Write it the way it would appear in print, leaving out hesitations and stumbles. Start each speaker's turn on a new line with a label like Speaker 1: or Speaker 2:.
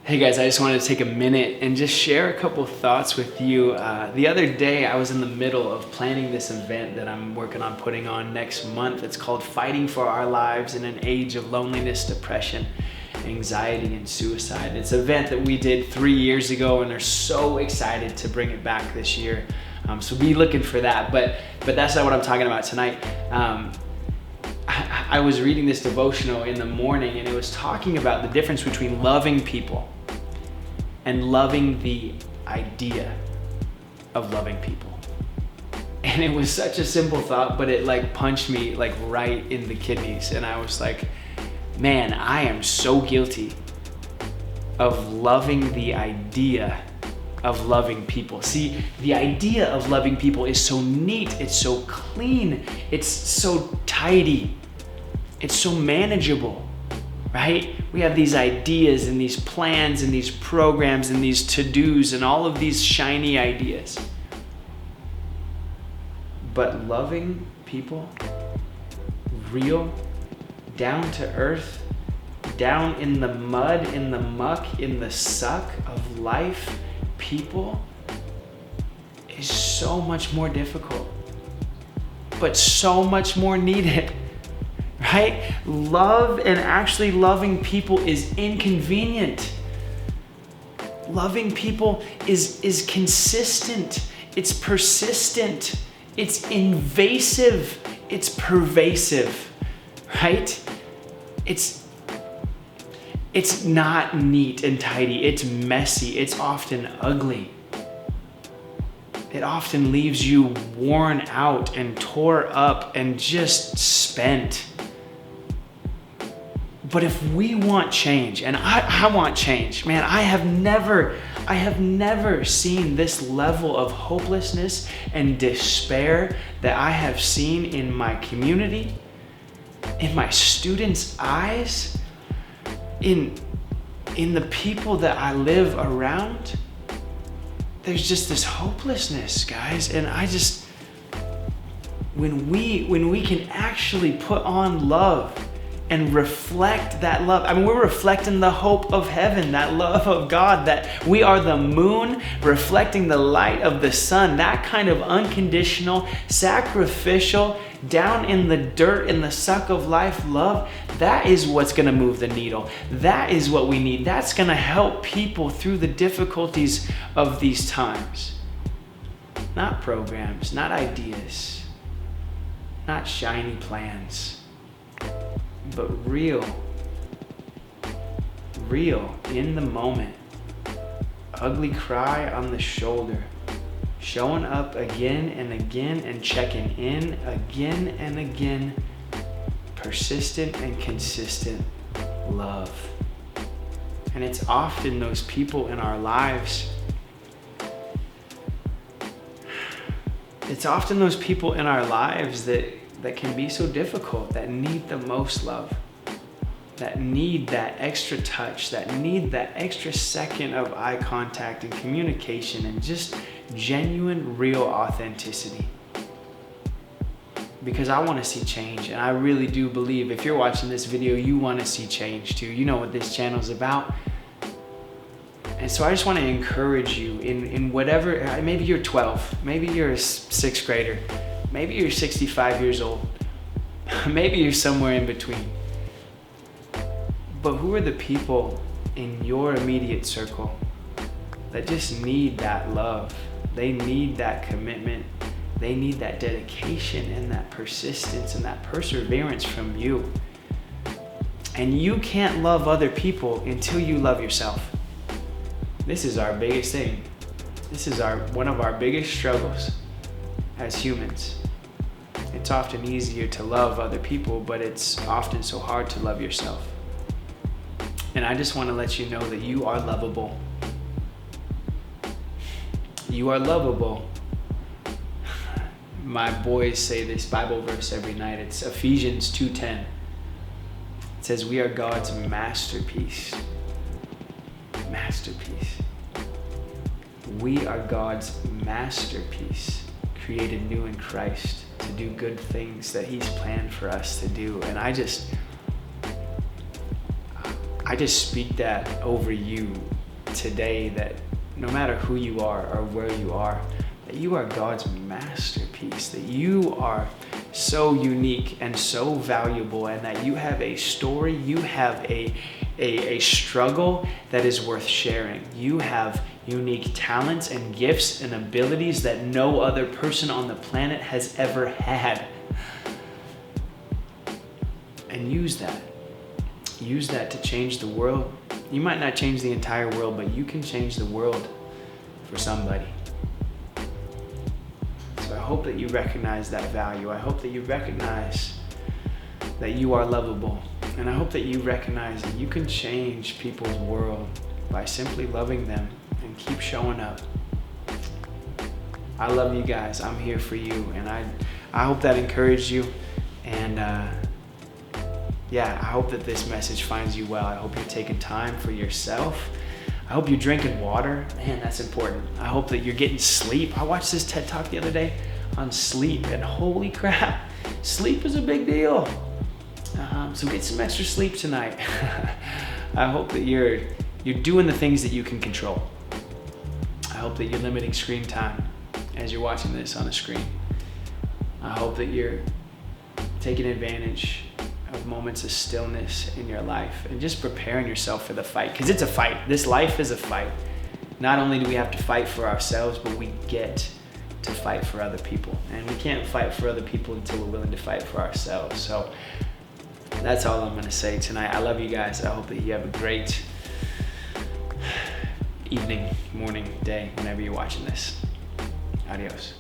Speaker 1: Hey guys, I just wanted to take a minute and just share a couple thoughts with you. The other day I was in the middle of planning this event that I'm working on putting on next month. It's called Fighting for Our Lives in an Age of Loneliness, Depression, Anxiety, and Suicide. It's an event that we did 3 years ago and are so excited to bring it back this year. So be looking for that, but that's not what I'm talking about tonight. I was reading this devotional in the morning and it was talking about the difference between loving people and loving the idea of loving people. And it was such a simple thought, but it punched me right in the kidneys. And I was like, man, I am so guilty of loving the idea of loving people. See, the idea of loving people is so neat, it's so clean, it's so tidy, it's so manageable, right? We have these ideas and these plans and these programs and these to-dos and all of these shiny ideas. But loving people, real, down to earth, down in the mud, in the muck, in the suck of life, people, is so much more difficult, but so much more needed. Right? Love and actually loving people is inconvenient. Loving people is consistent. It's persistent. It's invasive. It's pervasive. Right? It's not neat and tidy. It's messy. It's often ugly. It often leaves you worn out and tore up and just spent. But if we want change, and I want change, man, I have never seen this level of hopelessness and despair that I have seen in my community, in my students' eyes, in the people that I live around. There's just this hopelessness, guys, and when we can actually put on love and reflect that love. I mean, we're reflecting the hope of heaven, that love of God, that we are the moon reflecting the light of the sun, that kind of unconditional, sacrificial, down in the dirt, in the suck of life love. That is what's gonna move the needle. That is what we need. That's gonna help people through the difficulties of these times. Not programs, not ideas, not shiny plans, but real in the moment, ugly cry on the shoulder, showing up again and again and checking in again and again, persistent and consistent love. And it's often those people in our lives, that can be so difficult, that need the most love, that need that extra touch, that need that extra second of eye contact and communication and just genuine, real authenticity. Because I want to see change, and I really do believe if you're watching this video, you want to see change too. You know what this channel is about. And so I just want to encourage you in whatever, maybe you're 12, maybe you're a sixth grader, maybe you're 65 years old, maybe you're somewhere in between. But who are the people in your immediate circle that just need that love? They need that commitment. They need that dedication and that persistence and that perseverance from you. And you can't love other people until you love yourself. This is our biggest thing. This is one of our biggest struggles as humans. It's often easier to love other people, but it's often so hard to love yourself. And I just want to let you know that you are lovable. You are lovable. My boys say this Bible verse every night. It's Ephesians 2:10. It says, we are God's masterpiece. Masterpiece. We are God's masterpiece, created new in Christ to do good things that He's planned for us to do. And I just speak that over you today that no matter who you are or where you are, that you are God's masterpiece, that you are so unique and so valuable, and that you have a story, you have a struggle that is worth sharing. You have unique talents and gifts and abilities that no other person on the planet has ever had. And use that. Use that to change the world. You might not change the entire world, but you can change the world for somebody. So I hope that you recognize that value. I hope that you recognize that you are lovable. And I hope that you recognize that you can change people's world by simply loving them and keep showing up. I love you guys. I'm here for you. And I hope that encouraged you. And yeah, I hope that this message finds you well. I hope you're taking time for yourself. I hope you're drinking water. Man, that's important. I hope that you're getting sleep. I watched this TED Talk the other day on sleep, and holy crap, sleep is a big deal. So get some extra sleep tonight. I hope that you're doing the things that you can control. I hope that you're limiting screen time as you're watching this on the screen. I hope that you're taking advantage of moments of stillness in your life and just preparing yourself for the fight, because it's a fight. This life is a fight. Not only do we have to fight for ourselves, but we get to fight for other people. And we can't fight for other people until we're willing to fight for ourselves. So that's all I'm gonna say tonight. I love you guys. I hope that you have a great evening, morning, day, whenever you're watching this. Adios.